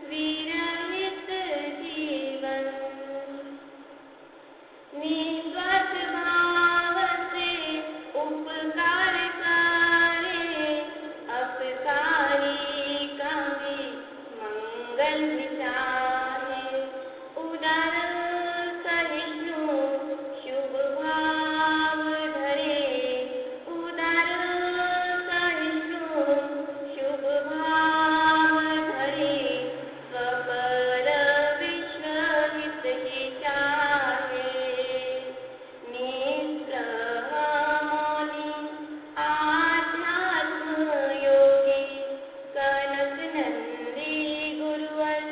विरहित जीवन। निस्वार्थ भाव से उपकार करे, अपकारी का भी मंगल विचारे। उदार सहिष्णु शुभ भाव धरे, उदार सहिष्णु शुभ भाव धरे। स्वपर विश्व हित ही चाहे, निस्पृह मौनी आध्यात्म योगी। कनक नंदी गुरुवर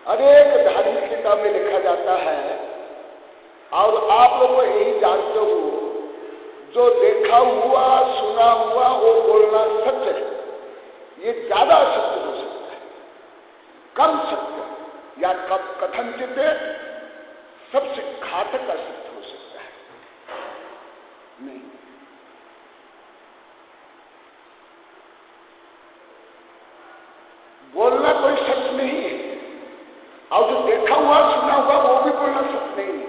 अनेक धार्मिक किताब में लिखा जाता है और आप लोग यही जानते हो, जो देखा हुआ सुना हुआ वो बोलना सत्य है। ये ज्यादा सत्य हो सकता है, कम सत्य या कम कथनचित सबसे घातक असत्य हो सकता है। नहीं, बोलना कोई सच नहीं है और जो देखा हुआ सुना हुआ वो भी बोलना सच नहीं है।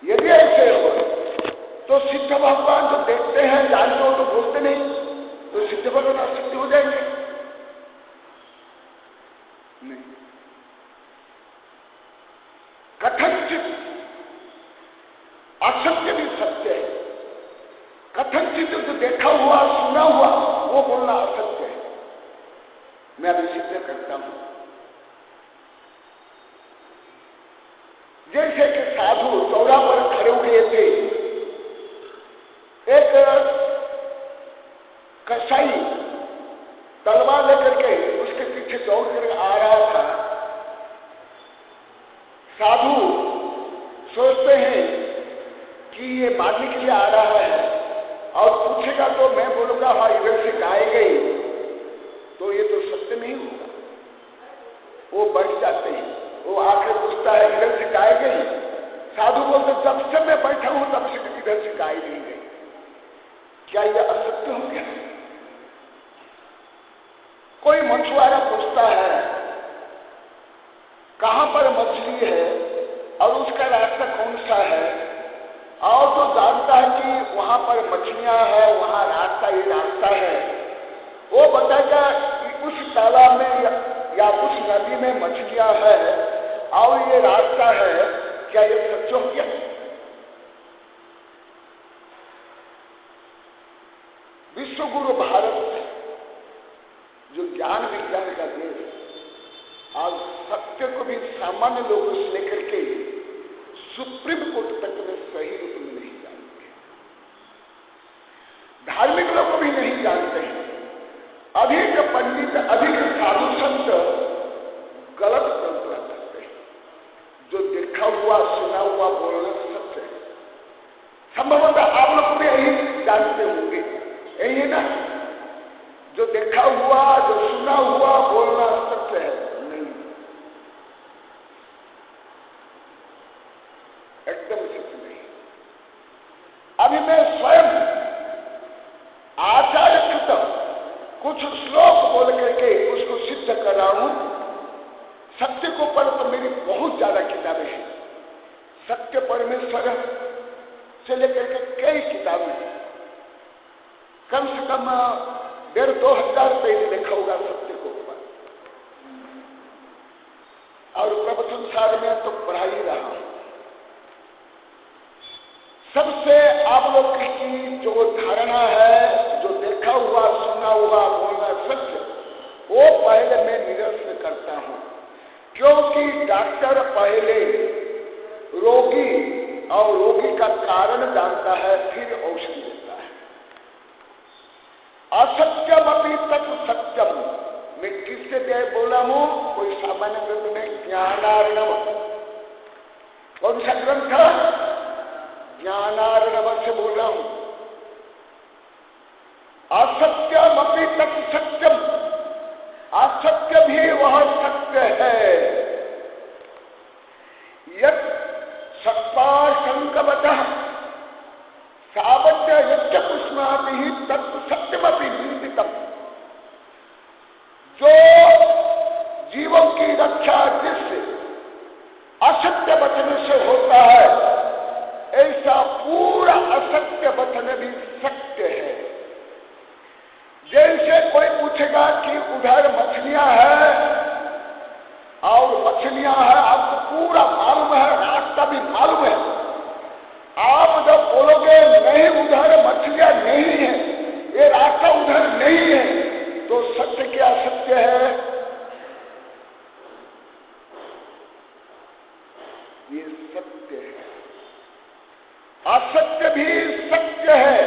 यदि ऐसे हो तो सिद्ध भगवान जो देखते हैं जानते हो तो बोलते नहीं, तो सिद्ध भगवान असत्य हो जाएंगे? नहीं। कथनचित असत्य भी सत्य है, कथनचित जो देखा हुआ सुना हुआ वो बोलना असत्य है। मैं अभी सिद्ध करता हूं। जैसे कि साधु चौरा पर खड़े हुए थे, एक कसाई तलवार लेकर के उसके पीछे दौड़ कर आ रहा था। साधु सोचते हैं कि ये मारने के लिए आ रहा है और पूछेगा तो मैं बोलूंगा हाँ इधर से गाय गई, तो ये तो सत्य नहीं होगा। वो बैठ जाते हैं, वो आकर पूछता है इधर से गाय गई? साधु बोलते जब से मैं बैठा हूं तब से इधर से गाय नहीं गई। क्या यह असत्य हो गया? कोई मछुआरा पूछता है कहां पर मछली है और उसका रास्ता कौन सा है, और तो जानता है कि वहां पर मछलियां हैं, वहां रास्ता ये रास्ता है, वो बताएगा कि उस तालाब में या उस नदी में मछलियां हैं और ये रास्ता है। क्या ये सच हो गया? विश्व गुरु भारत जो ज्ञान विज्ञान का देश, आज सत्य को भी सामान्य लोगों से लेकर के सुप्रीम कोर्ट तक में सही रूप में नहीं जानते, धार्मिक लोग भी नहीं जानते हैं। अधिक पंडित अधिक साधु संत गलत कल्पना करते हैं। जो देखा हुआ सुना हुआ बोलना सत्य है। संभवतः आप लोग भी यही जानते होंगे, यही है ना? जो देखा हुआ जो सुना हुआ बोलना सत्य है नहीं, एकदम सत्य नहीं। अभी मैं स्वयं आचार्य कृत कुछ श्लोक बोल करके उसको सिद्ध कर रहा हूं। सत्य को पर तो मेरी बहुत ज्यादा किताबें हैं। सत्य परमेश्वर से लेकर के कई किताबें हैं, कम से कम 1500 पेज लिखा होगा सत्य को ऊपर, और प्रवचन सार में तो पढ़ा ही रहा हूं। सबसे आप लोग की जो धारणा है, जो देखा हुआ सुना हुआ बोलना सत्य, वो पहले मैं निरस्त करता हूं। क्योंकि डॉक्टर पहले रोगी और रोगी का कारण जानता है, फिर औषधि देता है। असत्यम अपनी तक सत्यम, मैं किससे दे बोला हूं? कोई सामान्य ग्रंथ में ज्ञानार्णव, कौन सा ग्रंथ? ज्ञानार्णव से बोल रहा हूं। असत्यम अपनी तक सत्यम, असत्य भी वह सत्य है। यत् सत्पाशंकवतः सावध्य यज्ञ पुष्णाति तत् सत्यमपि निंदितम। जो जीवों की रक्षा जिससे असत्य वचन से होता है ये सत्य है। असत्य भी सत्य है,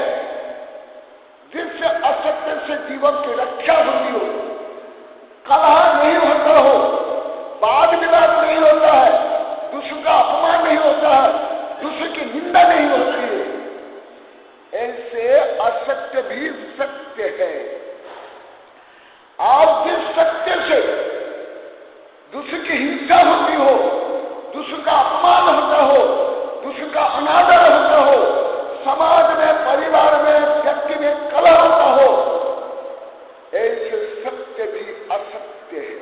जिससे असत्य से जीवन की रक्षा होती हो, कलह नहीं होता हो, वाद विवाद नहीं होता है, दूसरे का अपमान नहीं होता है, दूसरे की निंदा नहीं होती है, ऐसे असत्य भी सत्य है। आप जिस सत्य से दूसरे की हिंसा होती हो, दूसरे का अपमान होता हो, दूसरे का अनादर होता हो, समाज में, परिवार में, व्यक्ति में कलह होता हो, ऐसे सत्य भी असत्य है।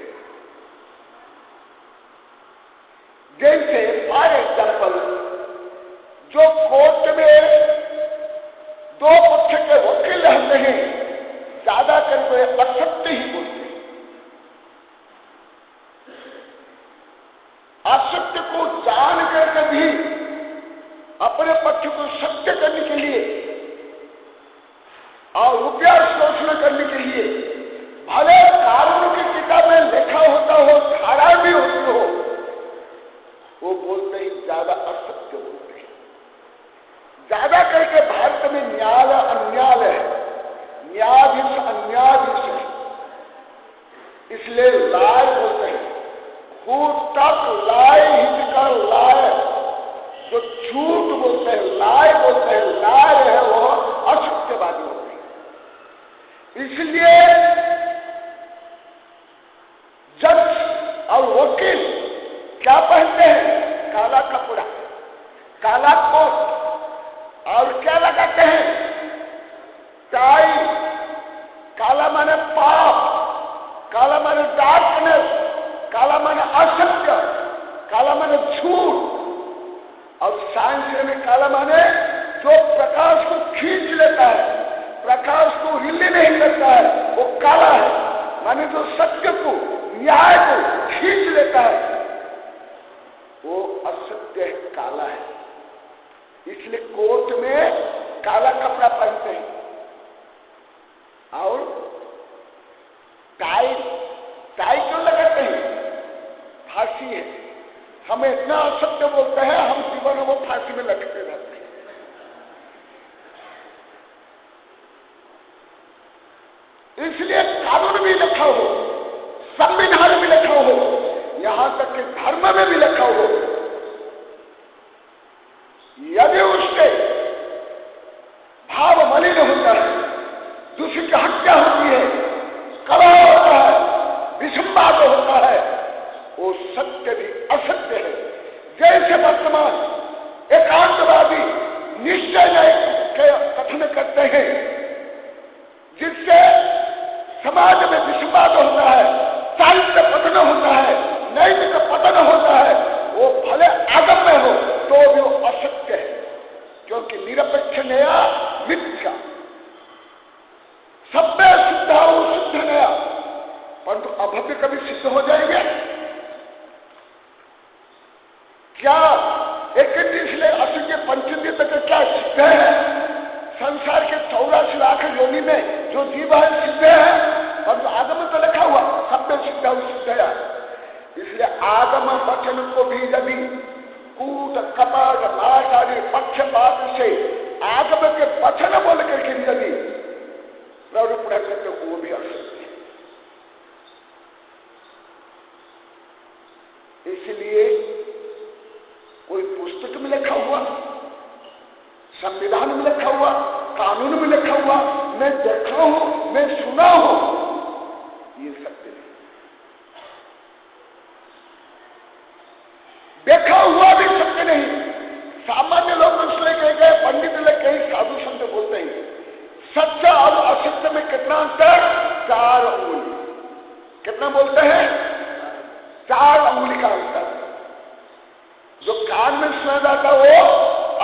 जैसे फॉर एग्जाम्पल, जो कोर्ट में दो पक्ष के वकील रहते हैं, ज्यादातर वे असत्य ही बोलते हैं। असत्य को जान करके भी अपने पक्ष को सत्य करने के लिए और रुपया शोषण करने के लिए भले कानून की किताब में लिखा होता हो, धारा भी होती हो, वो बोलते ही ज्यादा असत्य बोलते हैं। ज्यादा करके भारत में न्याय अन्याय है, न्यायाधीश अन्यायाधीश है, इसलिए लाय बोलते हैं। हु टॉक लाई हिजकर लाय, जो झूठ बोलते हैं, लाय बोलते हैं, लाय है वो असत्यवादी होते हैं। इसलिए जज और वकील क्या पहनते हैं? काला कपड़ा, काला कोट, और क्या लगाते हैं? टाई। काला माने पाप, काला माने डार्कनेस, काला माने असत्य, काला माने झूठ, और साइंस में काला माने जो प्रकाश को खींच लेता है, प्रकाश को हिलने नहीं करता है, वो काला है। माने जो सत्य को, न्याय को खींच लेता है, वो असत्य है, काला है। इसलिए कोर्ट में काला कपड़ा पहनते हैं और टाई, टाई क्यों लगाते हैं? फांसी है। हम इतना असत्य बोलते हैं, हम जीवन में वो फांसी में लटके रहते हैं। इसलिए कानून भी लिखा हो, संविधान भी लिखा हो, यहां तक कि धर्म में भी लिखा हो, यदि उसके भाव मलिन होता है, दूसरी की हत्या होती है, कलह होता है, विसंवाद होता है, वो सत्य भी असत्य है। जैसे वर्तमान एकांतवादी निश्चय के कथन करते हैं, जिससे समाज में विसंवाद होता है, साहित्य पतन होता है, नैतिक पतन होता है, वो भले आगम में हो तो भी वो असत्य है, क्योंकि निरपेक्ष नया मिथ्या, सभ्य सिद्धा शुद्ध नया, परंतु अभव्य कभी सिद्ध हो जाएंगे क्या? 21 के पंचमी तक क्या सिद्ध है? संसार के 84 लाख योनि में जो जीव है सिद्ध है, परंतु आगम में तो लिखा हुआ सभ्य सिद्धा सिद्ध है। इसलिए आगम वचन को भी यदि कूट कपट नाश आदि पक्षपात से आगम के वचन बोल करके यदि प्रवृत्त करते, वो भी असत्य है। इसलिए कोई पुस्तक में लिखा हुआ, संविधान में लिखा हुआ, कानून में लिखा हुआ, मैं देखा हूं, मैं सुना हूं, ये सत्य नहीं। देखा हुआ भी सत्य नहीं। सामान्य लोग इसलिए कह गए, पंडित लोग कहीं साधु संत बोलते हैं, सत्य और असत्य में कितना अंतर? 4 अंगुली। कितना बोलते हैं? 4 अंगुली का अंतर। जो कान में सुना जाता है वो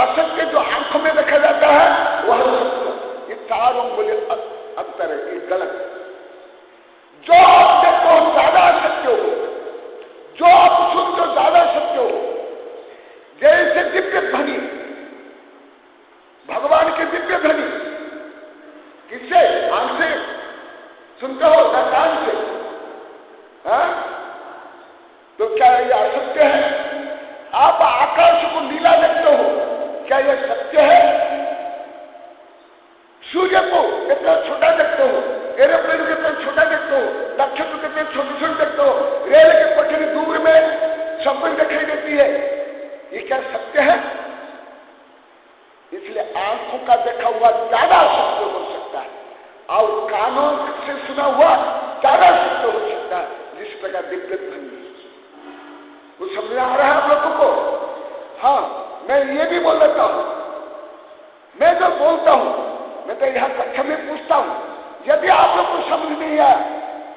असत्य, जो आंखों में देखा जाता है वह सत्य। ये 4 अंगुली अंतर है, ये गलत है। जो आप देखो ज्यादा सत्य हो, जो आप सुनते ज्यादा सत्य हो। जैसे दिव्य ध्वनि, भगवान के दिव्य ध्वनि किससे? आंख से सुनते हो या कान से? तो क्या ये असत्य है? आप आकाश आकाश को नीला देखते हो, क्या यह सत्य है? सूर्य को कितना छोटा देखते हो, एरोप्लेन को कितना छोटा देखते हो, नक्षत्र को कितने छोटे छोटे देखते हो, रेल की पटरी दूर में सब दिखाई देती है, ये क्या सत्य है? इसलिए आंखों का देखा हुआ ज्यादा सत्य हो सकता है और कानों से सुना हुआ ज्यादा सत्य हो सकता है। जिस प्रकार दिव्य ध्वनि, कुछ समझ में आ रहा है आप लोगों को? हाँ, मैं ये भी बोल देता हूं, मैं जो बोलता हूं, मैं तो यहाँ कक्षा में पूछता हूं, यदि आप लोग को समझ नहीं आया,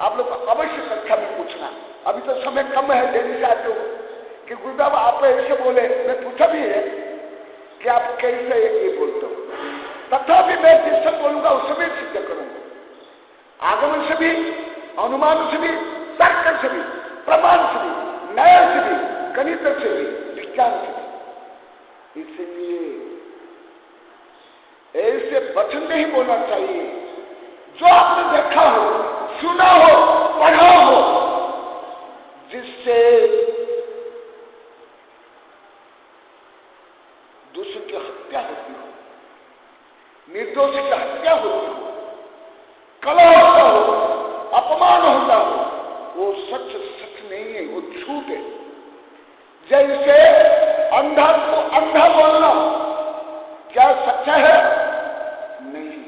आप लोग अवश्य कक्षा में पूछना। अभी तो समय कम है, देरी से आते हो कि गुरुदेव आप ऐसे बोले, मैं पूछा भी है कि आप कैसे ये बोलते हो, तथापि मैं जिस सब बोलूंगा उस समय सिद्ध करूंगा, आगमन से भी, अनुमान से भी, तर्क से भी, प्रमाण से भी, न्याय से भी, गणित से भी, विज्ञान से भी। इसलिए ऐसे वचन नहीं बोलना चाहिए जो आपने देखा हो, सुना हो, पढ़ा हो, जिससे दूसरे की हत्या होती हो, निर्दोष की हत्या होती हो, कलह होता हो, अपमान होता हो, वो सच सच नहीं है, वो झूठ है। जैसे अंधा को अंधा बोलना क्या सच्चा है? नहीं।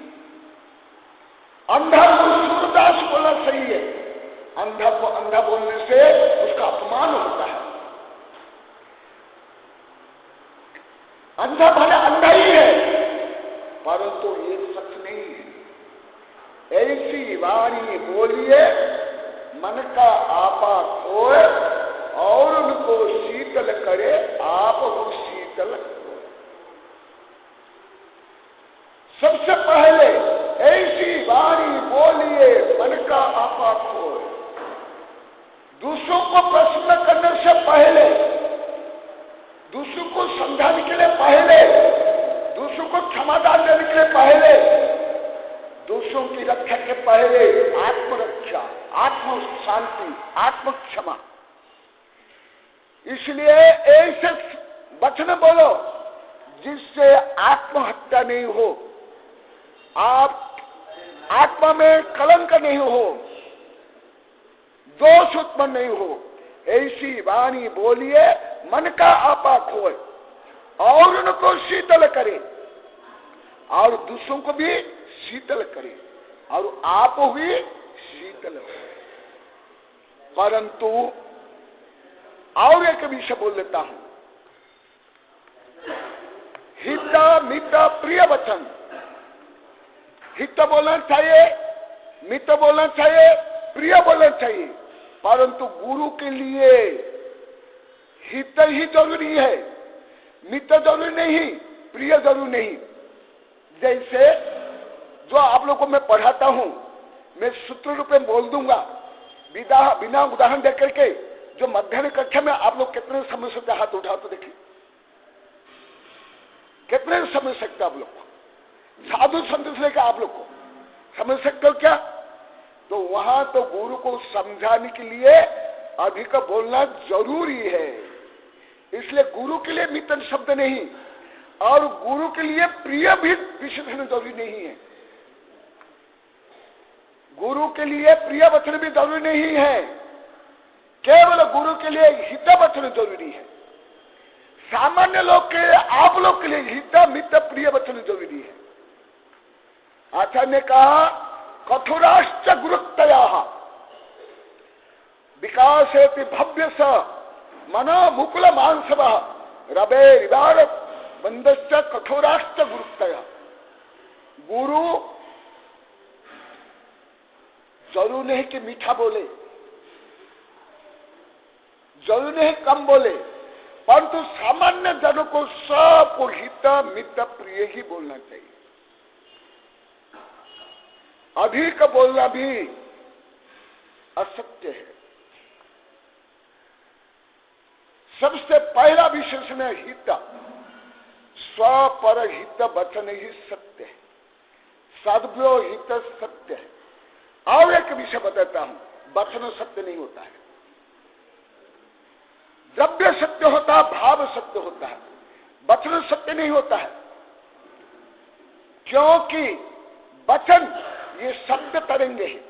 अंधा को सूरदास बोलना सही है, अंधा को अंधा बोलने से उसका अपमान होता है। अंधा भले अंधा ही है, परंतु ये सच नहीं है। ऐसी वाणी बोलिए मन का आपा खोए और उनको शीतल करे, आप वो शीतल करो। सबसे पहले ऐसी वाणी बोलिए मन का आपा खोए। दूसरों को प्रश्न करने से पहले, दूसरों को समझाने के लिए पहले, दूसरों को क्षमादान देने के लिए पहले, दूसरों की रक्षा के पहले आत्मरक्षा, आत्म शांति, आत्म क्षमा। इसलिए ऐसे वचन बोलो जिससे आत्महत्या नहीं हो, आप आत्मा में कलंक नहीं हो, दोष उत्पन्न नहीं हो। ऐसी वाणी बोलिए मन का आपा खोए और उनको शीतल करे और दूसरों को भी शीतल करे और आप भी शीतल हो। परंतु और एक विषय बोल देता हूं, हित मित प्रिय वचन। हित बोलना चाहिए, मित बोलना चाहिए, प्रिय बोलना चाहिए, परंतु गुरु के लिए हित ही जरूरी है, मित जरूरी नहीं, प्रिय जरूरी नहीं। जैसे जो आप लोगों को मैं पढ़ाता हूं, मैं सूत्र रूप में बोल दूंगा बिना उदाहरण देकर के। जो मध्याह्न कक्षा में आप लोग कितने समझ सकते, हाथ उठाओ तो देखिए, कितने समझ सकते आप लोग को? साधु संत से लेकर आप लोग को समझ सकते हो क्या? तो वहां तो गुरु को समझाने के लिए अधिक बोलना जरूरी है। इसलिए गुरु के लिए मित्र शब्द नहीं और गुरु के लिए प्रिय भी विशेषण जरूरी नहीं है। गुरु के लिए प्रिय वचन भी जरूरी नहीं है, केवल गुरु के लिए हित वचन जरूरी है। सामान्य लोग के लिए, आप लोग के लिए हित मित प्रिय वचन जरूरी है। आचार्य ने कहा कठोराश्च गुरुक्तया विकासेति भव्य स मनो मुकुल मांसव रवे रिवार बंधश्च कठोराश्च गुरुक्तया। गुरु जरूर नहीं कि मीठा बोले, जरूर नहीं कम बोले, परंतु सामान्य जनों को सबको हित मित प्रिय ही बोलना चाहिए। अधिक बोलना भी असत्य है। सबसे पहला विशेषण है हित। स्वपर हित वचन ही सत्य है, सद्भ्यो हित सत्य है। और एक विषय बताता हूं, वचन सत्य नहीं होता है। द्रव्य सत्य होता है, भाव सत्य होता है, वचन सत्य नहीं होता है। क्योंकि वचन ये शब्द तरंगे हैं,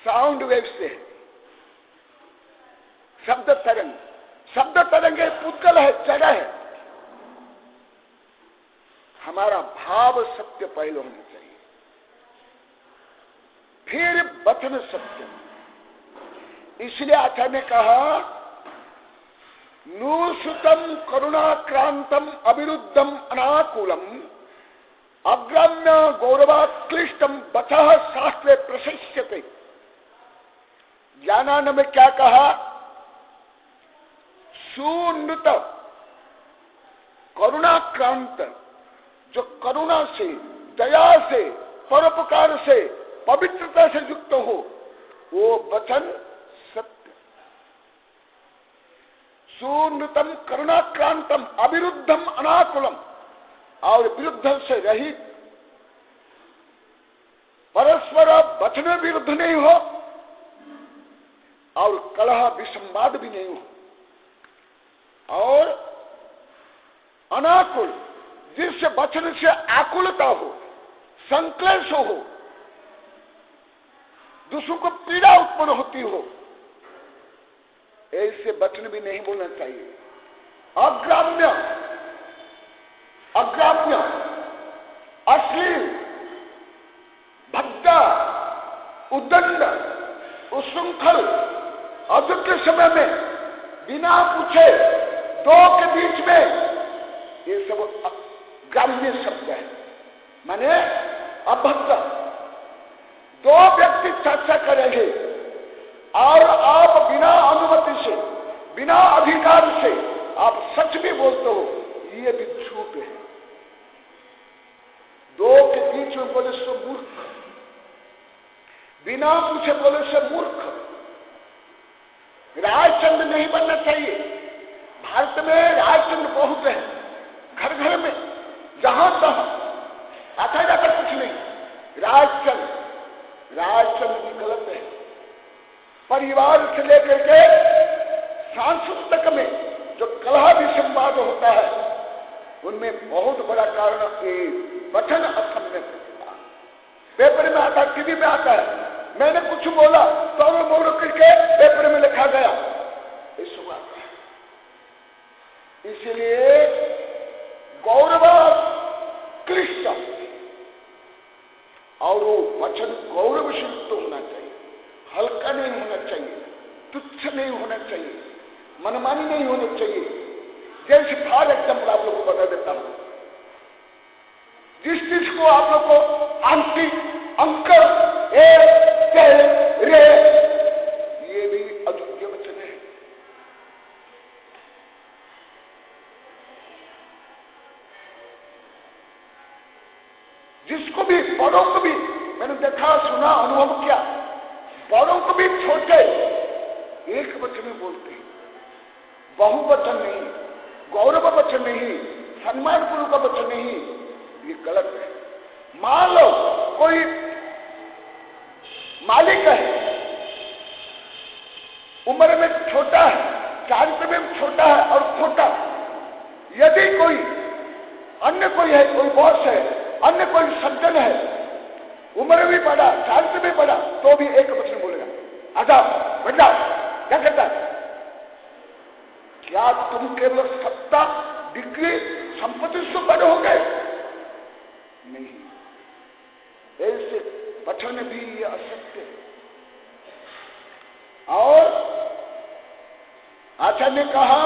साउंड वेव से है। शब्द तरंगे पुद्गल है, जड़ है। हमारा भाव सत्य पहले होना चाहिए, फिर वचन सत्य। इसलिए आचार्य ने कहा नूसुतम करुणाक्रांतम अविरुद्धम अनाकूलम अग्राम्य गौरवाक्लिष्टम बचः शास्त्रे प्रशस्यते। ज्ञानानंद में क्या कहा? सुनृत करुणाक्रांत, जो करुणा से, दया से, परोपकार से, पवित्रता से युक्त हो, वो वचन सत्य। सुनृतम करुणाक्रांतम अविरुद्धम अनाकुलम, और विरुद्ध से रहित, परस्पर वचन विरुद्ध नहीं हो और कलह विसंवाद भी नहीं हो, और अनाकुल, जिससे वचन से आकुलता हो, संक्लेश हो, दूसरों को पीड़ा उत्पन्न होती हो, ऐसे वचन भी नहीं बोलना चाहिए। अग्राम्य, अश्लील, भद्दा, उद्दंड, उच्छृंखल, अद्भुत के समय में बिना पूछे दो के बीच में, ये सब ग्राम्य शब्द है। माने अभद्र, दो व्यक्ति चर्चा करेंगे और आप बिना अनुमति से, बिना अधिकार से आप सच भी बोलते हो, ये भी झूठ है। दो के बीच में बोले सो मूर्ख, बिना पूछे बोले से मूर्ख। राजचंद्र नहीं बनना चाहिए। भारत में राजचंद्र बहुत है, घर घर में, जहां तहां, आता जाता कुछ नहीं। राजचंद्र भी गलत है। परिवार से लेकर के सांस्कृतिक तक में जो कलह विसंवाद होता है, उनमें बहुत बड़ा कारण वचन असम्य। पेपर में आता, टीवी में आता है, मैंने कुछ बोला तो बोलो करके पेपर में लिखा गया, ये सब आता है। इसलिए गौरव क्लिष्ट, और वो वचन गौरव से युक्त होना चाहिए, हल्का नहीं होना चाहिए, तुच्छ नहीं होना चाहिए, मनमानी नहीं होनी चाहिए। जैसे फॉर एग्जाम्पल आप लोग को बता देता हूं, जिस चीज को आप लोग को आंटी, अंकल, रे, ये भी अयोग्य वचन है। जिसको भी, बड़ों को भी, मैंने देखा, सुना, अनुभव किया, बड़ों को भी छोटे एक वचन में बोलते हैं, बहुवचन नहीं, गौरव वचन नहीं, सम्मानपूर्वक का वचन नहीं, ये गलत है। मान लो कोई मालिक है, उम्र में छोटा है, चारित्र में छोटा है और खोटा, यदि कोई अन्य कोई है, कोई बॉस है, अन्य कोई सज्जन है, उम्र भी बड़ा, चारित्र भी बड़ा, तो भी एक वचन बोलेगा, आजा बैठ जाओ, क्या कहता है? क्या तुम केवल सत्ता, डिग्री, संपत्ति से बड़े हो गए? नहीं, ऐसे वचन भी ये असत्य है। और आचार्य ने कहा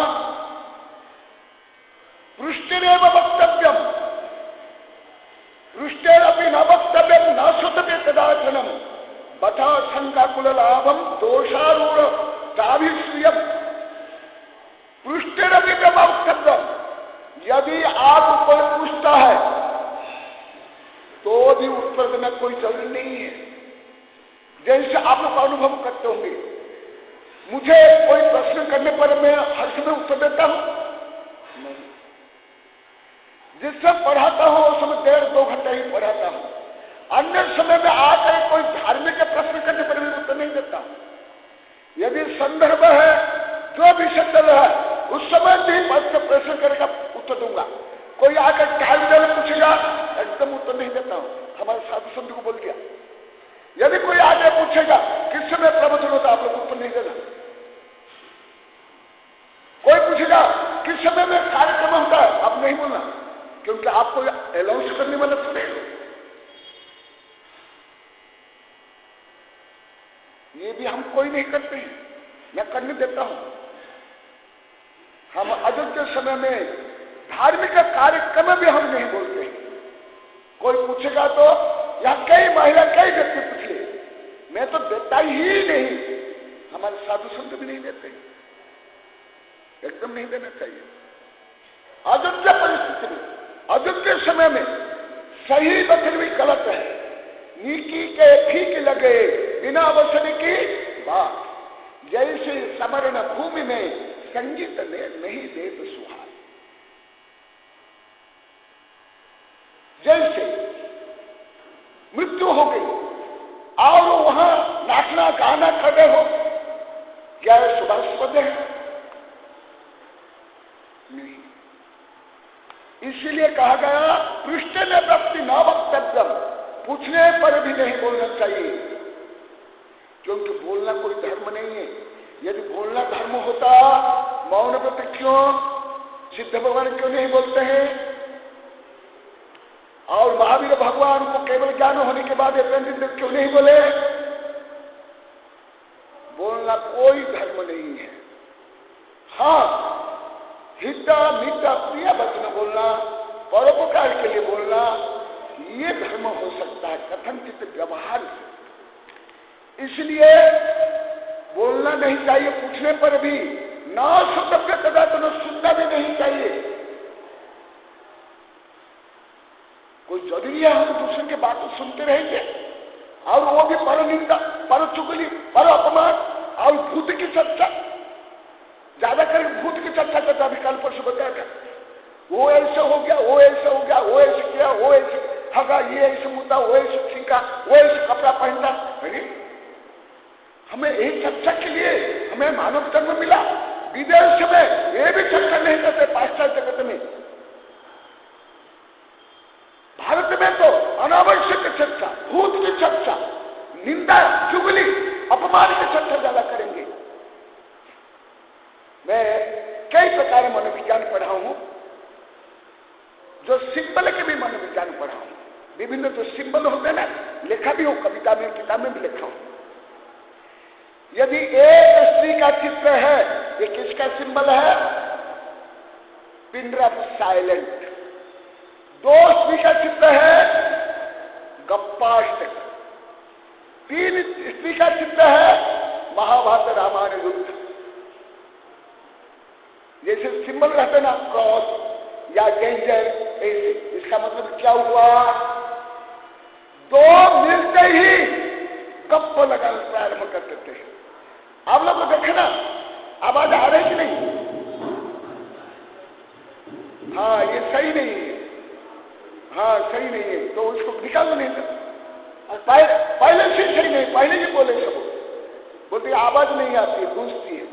पृष्ठेरेव वक्तव्यम, पृष्ठेरपि न वक्तव्यम न श्रुतते कदाचनम बता शंकाकुल लाभम दोषारूढ़ ताभिश्रियम। पृष्ठेरपि न वक्तव्यम, यदि आप कोई पूछता है तो भी उत्तर देना कोई जरूरी नहीं है। जैसे आप लोग अनुभव करते होंगे, मुझे कोई प्रश्न करने पर मैं हर्ष में उत्तर देता हूं नहीं, जिस समय पढ़ाता हूं उस समय 1.5-2 घंटे ही पढ़ाता हूं। अन्य समय में आकर कोई धार्मिक प्रश्न करने पर भी उत्तर नहीं देता। यदि संदर्भ है, जो विषय चल रहा है उस समय भी पद से प्रश्न करेगा, उत्तर दूंगा। कोई आकर टाल देने पूछेगा, एकदम उत्तर नहीं देता हूं, हमारे साधु संत को बोल दिया। यदि कोई आगे पूछेगा किस समय प्रवचन होता, आप लोग उत्तर नहीं देना। कोई पूछेगा किस समय में कार्यक्रम होता है, आप नहीं बोलना, क्योंकि आपको अनाउंस करने वाला तो नहीं। ये भी हम कोई नहीं करते हैं, मैं करने देता हूं। हम अयोध्या समय में धार्मिक कार्यक्रम भी हम नहीं बोलते हैं। कोई पूछेगा तो यहाँ कई महिला कई व्यक्ति पूछ ले, मैं तो देता ही नहीं, हमारे साधु संत भी नहीं देते, एकदम नहीं देना चाहिए। अयोध्या परिस्थिति में, अयोध्या समय में सही वचन भी गलत है, नीकी के ठीक लगे बिना वचन की बात, जैसे समरण भूमि में संगीत ने नहीं देत सुहार। जैसे मृत्यु हो गई और वहां नाचना गाना कर रहे हो, क्या शुभास्पद है? नहीं। इसीलिए कहा गया पृष्ठ में व्यक्ति न वक्तव्यम, पूछने पर भी नहीं बोलना चाहिए, क्योंकि बोलना कोई धर्म नहीं है। यदि बोलना धर्म होता, मौन व्रत क्यों, सिद्ध भगवान क्यों नहीं बोलते हैं? और महावीर भगवान को केवल ज्ञान होने के बाद क्यों नहीं बोले? बोलना कोई धर्म नहीं है। हाँ, हिता मीठा प्रिय वचन बोलना, परोपकार के लिए बोलना, ये धर्म हो सकता है कथनचित व्यवहार से। इसलिए बोलना नहीं चाहिए, पूछने पर भी ना सुतव्य कदा तो न सुनना भी नहीं चाहिए। कोई जरूरी है हम दूसरे के बात को सुनते रहेंगे, और वो भी पर निंदा, पर चुगली, पर अपमान और भूत की चर्चा, ज्यादा कर भूत की चर्चा करता। अभी कल परसों बताया था, वो ऐसे हो गया, वो ऐसे हो गया, वो ऐसे किया, वो ऐसे हगा, ये ऐसे मुद्दा, वो ऐसे छींका, वो ऐसे कपड़ा पहनता। अरे हमें यही चर्चा के लिए हमें मानव जन्म मिला। विदेश में ये भी चर्चा नहीं करते, पाश्चात्य जगत में। भारत में तो अनावश्यक चर्चा, भूत की चर्चा, निंदा, चुगली, अपमान की चर्चा ज्यादा करेंगे। मैं कई प्रकार मनोविज्ञान पढ़ा हूं, जो सिंबल के भी मनोविज्ञान पढ़ा हूं। विभिन्न जो सिंबल होते हैं ना, लिखा भी हो, कविता में, किताब में भी लिखा हूं। यदि एक स्त्री का चित्र है, ये किसका सिंबल है? Pin drop silent. दो स्त्री का चित्र है, गप्पाष्टक। तीन स्त्री का चित्र है, महाभारत रामायण युद्ध। जैसे सिंबल रहते ना, क्रॉस या डेंजर, ऐसे। इसका मतलब क्या हुआ? दो मिलते ही गप्प लगाना प्रारंभ कर देते हैं। आप लोग को देखना, आवाज आ रही कि नहीं? हाँ, ये सही नहीं है, हाँ सही नहीं है, तो उसको निकालो नहीं था। पहले से सही नहीं, पहले ही बोले सब बोलते आवाज नहीं आती, गूंजती है।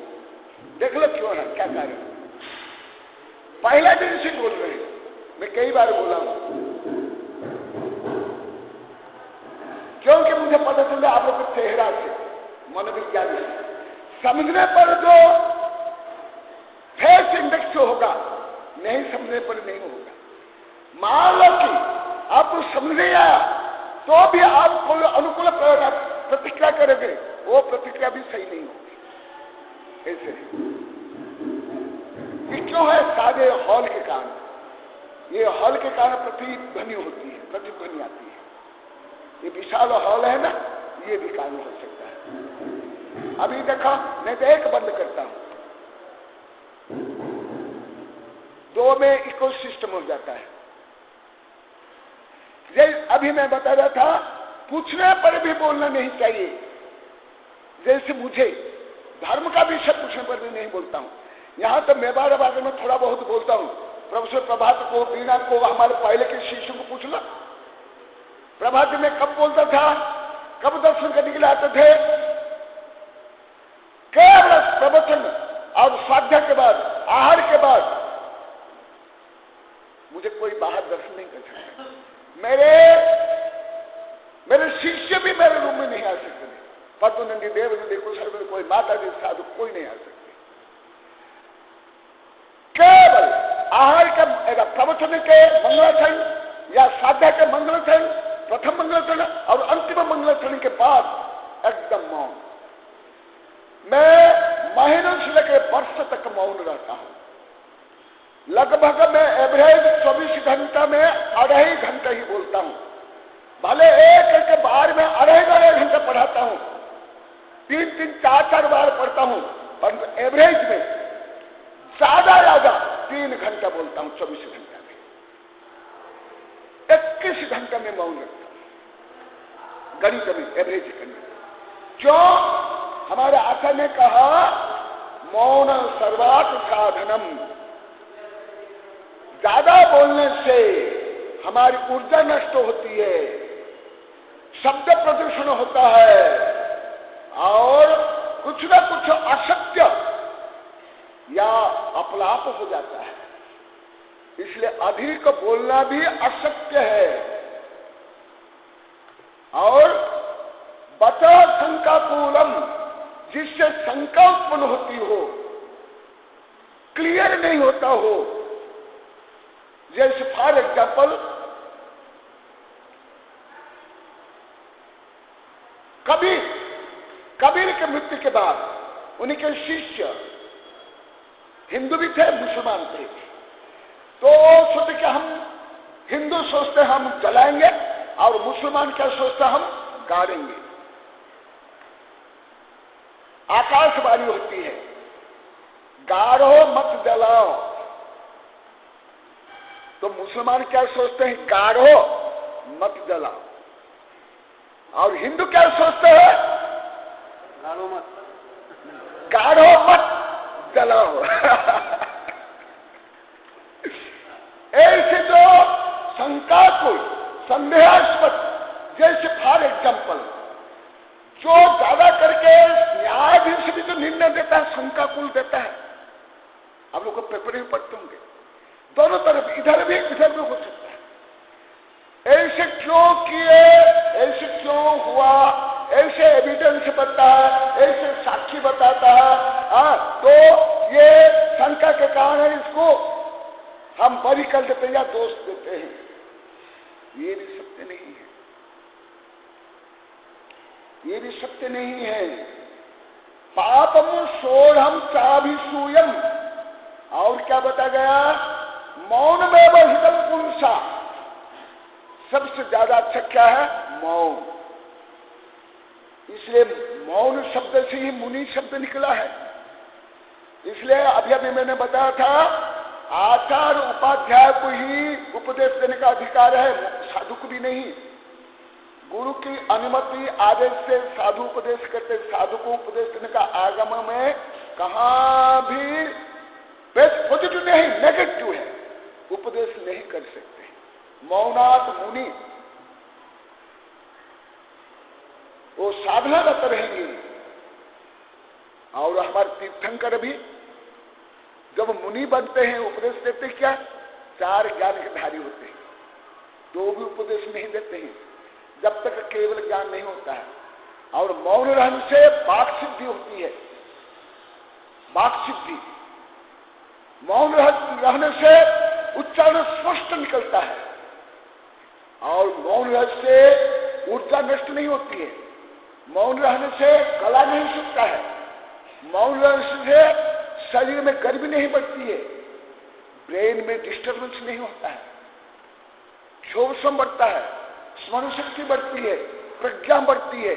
देख लो क्यों है, क्या कारण? पहला दिन से बोल रहे हैं, मैं कई बार बोला हूं, क्योंकि मुझे पता चला आप लोग के चेहरा से, मनोविज्ञान से समझने पर जो फेस इंडेक्स होगा, नहीं समझने पर नहीं होगा। मान लो कि आपको समझ नहीं आया तो भी आप कोई अनुकूल प्रतिक्रिया करोगे, वो प्रतिक्रिया भी सही नहीं होगी। ऐसे ये क्यों है? सारे हॉल के कारण। ये हॉल के कारण प्रतिध्वनि होती है, प्रतिध्वनि आती है। ये विशाल हॉल है ना, ये भी कारण हो सकता है। अभी देखा, मैं तो एक बंद करता हूं, दो में इको सिस्टम हो जाता है। अभी मैं बता रहा था, पूछने पर भी बोलना नहीं चाहिए। जैसे मुझे धर्म का विषय पूछने पर भी नहीं बोलता हूं। यहां तो मैं बारे में थोड़ा बहुत बोलता हूं। प्रोफेसर प्रभात को, बीना को, हमारे पहले के शिष्य को पूछ लो, प्रभात में कब बोलता था, कब दर्शन करने के लिए आते थे, केवल प्रवचन और स्वाध्याय के बाद, आहार के बाद मुझे कोई बाहर दर्शन नहीं कर सकता। मेरे शिष्य भी मेरे रूम में नहीं आ सकते। पद्मनंदी देव जी देखो, सर कोई माता जी साधु कोई नहीं आ सकते। केवल आहार के प्रवचन के मंगलाचरण या साध्या के मंगलाचरण, प्रथम मंगलाचरण और अंतिम मंगलाचरण के बाद एकदम मौन। मैं महीनों से लेकर वर्ष तक मौन रहता हूं। लगभग मैं एवरेज 24 घंटा में 2.5 घंटे ही बोलता हूं। भले एक करके बार में 2.5 घंटे पढ़ाता हूं, 3-3, 4-4 बार पढ़ता हूं, पर एवरेज में ज्यादा 3 घंटा बोलता हूं 24 घंटा में। 21 घंटा में मौन रखता हूं, गणित में एवरेज करने। क्यों? हमारे आचार्य ने कहा मौन सर्वात साधनम। ज्यादा बोलने से हमारी ऊर्जा नष्ट होती है, शब्द प्रदूषण होता है और कुछ ना कुछ असत्य या अपलाप हो जाता है। इसलिए अधिक बोलना भी असत्य है। और बचा शंकाकूलम, जिससे शंका उत्पन्न होती हो, क्लियर नहीं होता हो। जैसे फॉर एग्जाम्पल, कबीर के मृत्यु के बाद उनके शिष्य हिंदू भी थे, मुसलमान थे। तो सोचते कि हम हिंदू सोचते हम जलाएंगे और मुसलमान क्या सोचता हम गाड़ेंगे। आकाशवाणी होती है, गाड़ो मत जलाओ। तो मुसलमान क्या सोचते हैं? गाड़ो मत जलाओ। और हिंदू क्या सोचते हैं? गाड़ो मत जलाओ। ऐसे जो शंकाकुल, संदेहास्पद, जैसे फॉर एग्जाम्पल जो ज्यादा करके न्यायाधीश भी जो निर्णय देता है शंकाकुल देता है। आप लोग को पेपर में पढ़ते होंगे, दोनों तरफ इधर भी हो सकता है। ऐसे क्यों किए, ऐसे क्यों हुआ, ऐसे एविडेंस बताता है, ऐसे साक्षी बताता है। तो ये शंका के कारण इसको हम बरी कर देते हैं या दोष देते हैं। ये भी सत्य नहीं है, ये भी सत्य नहीं है। पापम सोढ़म चाभिसूयम। और क्या बता गया? मौन में वहितम पुंसा। सबसे ज्यादा अच्छा क्या है? मौन। इसलिए मौन शब्द से ही मुनि शब्द निकला है। इसलिए अभी मैंने बताया था, आचार्य उपाध्याय को ही उपदेश देने का अधिकार है, साधु को भी नहीं। गुरु की अनुमति आदेश से साधु उपदेश करते, साधु को उपदेश देने का आगम में कहां भी पॉजिटिव नहीं, नेगेटिव है, उपदेश नहीं कर सकते। मौनात मुनि वो साधनारत रहेंगे। और हमारे तीर्थंकर भी जब मुनि बनते हैं उपदेश देते क्या? 4 ज्ञान के धारी होते हैं, तो भी उपदेश नहीं देते हैं जब तक केवल ज्ञान नहीं होता है। और मौन रहने से वाक सिद्धि होती है, वाक सिद्धि। मौन रहने से उच्चारण स्पष्ट निकलता है। और मौन रहने से ऊर्जा नष्ट नहीं होती है। मौन रहने से गला नहीं सूखता है। मौन रहने से शरीर में गर्मी नहीं बढ़ती है, ब्रेन में डिस्टर्बेंस नहीं होता है, क्षोभसम बढ़ता है, स्मरण शक्ति बढ़ती है, प्रज्ञा बढ़ती है।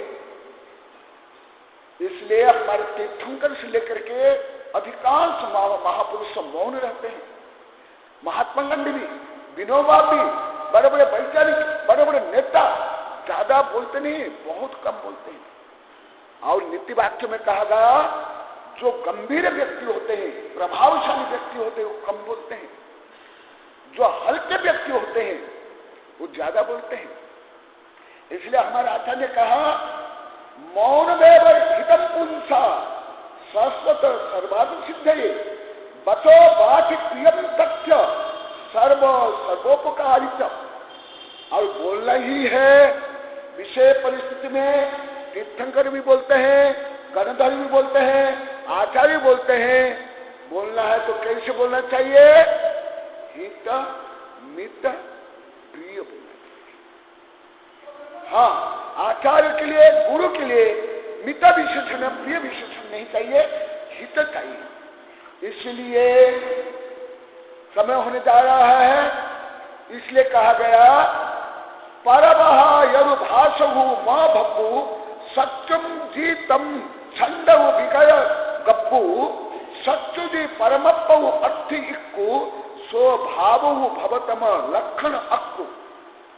इसलिए हमारे तीर्थंकर से लेकर के अधिकांश महापुरुष मौन रहते हैं। महात्मा गांधी भी, विनोबा भी, बड़े बड़े वैज्ञानिक, बड़े बड़े नेता ज्यादा बोलते नहीं, बहुत कम बोलते हैं। और नीति वाक्य में कहा गया, जो गंभीर व्यक्ति होते हैं, प्रभावशाली व्यक्ति होते हैं, वो कम बोलते हैं। जो हल्के व्यक्ति होते हैं वो ज्यादा बोलते हैं। इसलिए हमारे आचार्य ने कहा, मौन में हितम पुंसा, शाश्वत सर्वाधिक सिद्ध है। बचो बाच प्रियम तथ्य सर्वोपकारित। और बोलना ही है विषय परिस्थिति में। तीर्थंकर भी बोलते हैं, गणधर भी बोलते हैं, आचार्य बोलते हैं। बोलना है तो कैसे बोलना चाहिए? हित मित प्रिय बोलना चाहिए। हाँ, आचार्य के लिए, गुरु के लिए मित विशेषण, प्रिय विशेषण नहीं चाहिए, हित चाहिए। इसलिए समय होने जा रहा है, इसलिए कहा गया परमहा यरुभाषहु मां भक्कु सत्यम जीतम छंदव विगय गप्पु सत्युजी परमप्पु अर्थि इक्कु स्वभावु भवतम लक्षण अक्कु।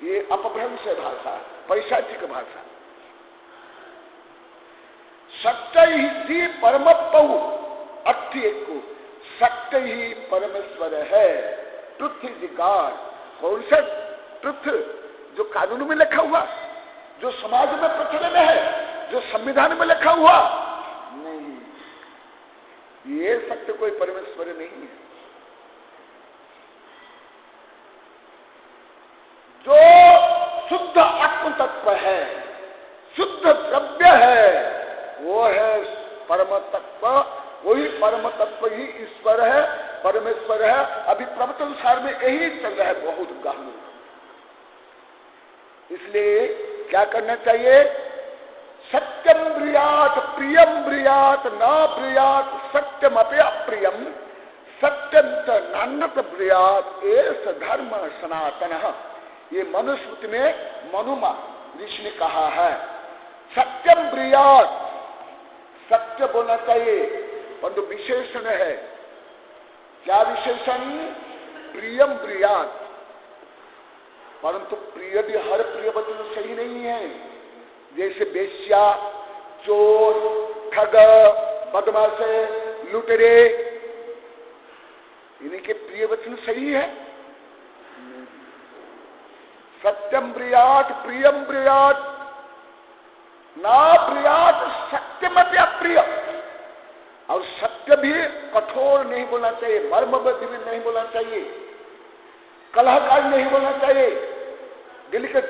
ये अपभ्रंश भाषा, पैशाचिक भाषा। सत्य ही परमप्पु अर्थि इक्कु, सत्य ही परमेश्वर है। Truth is God. कौन सा ट्रुथ? जो कानून में लिखा हुआ, जो समाज में प्रचलन है, जो संविधान में लिखा हुआ नहीं, ये सत्य कोई परमेश्वर नहीं है। जो शुद्ध आत्म तत्व है, शुद्ध द्रव्य है, वो है परम तत्व। वही परम तत्व ही ईश्वर है, परमेश्वर है। अभी प्रवचन सार में यही चल रहा है, बहुत गहन। इसलिए क्या करना चाहिए? सत्यम ब्रियात प्रियम ब्रियात न ब्रियात सत्यम अपि अप्रियम सत्यंत नान्यत ब्रियात एस धर्म सनातन। ये मनुस्मृति में मनुमा ऋषि ने कहा है। सत्यम ब्रियात, सत्य बोलना चाहिए, परंतु विशेषण है। क्या विशेषण? प्रियम ब्रियात। परंतु प्रिय भी हर प्रिय वचन सही नहीं है। जैसे बेश्या, चोर, ठग, बदमाश, लुटेरे, इनके प्रिय वचन सही है। सत्यम ब्रियात प्रियम ब्रियात ना ब्रियात सत्यमपि अप्रिय। और सत्य भी कठोर नहीं बोलना चाहिए, मर्मबद्ध भी नहीं बोलना चाहिए, कलहकारी नहीं बोलना चाहिए, दिल के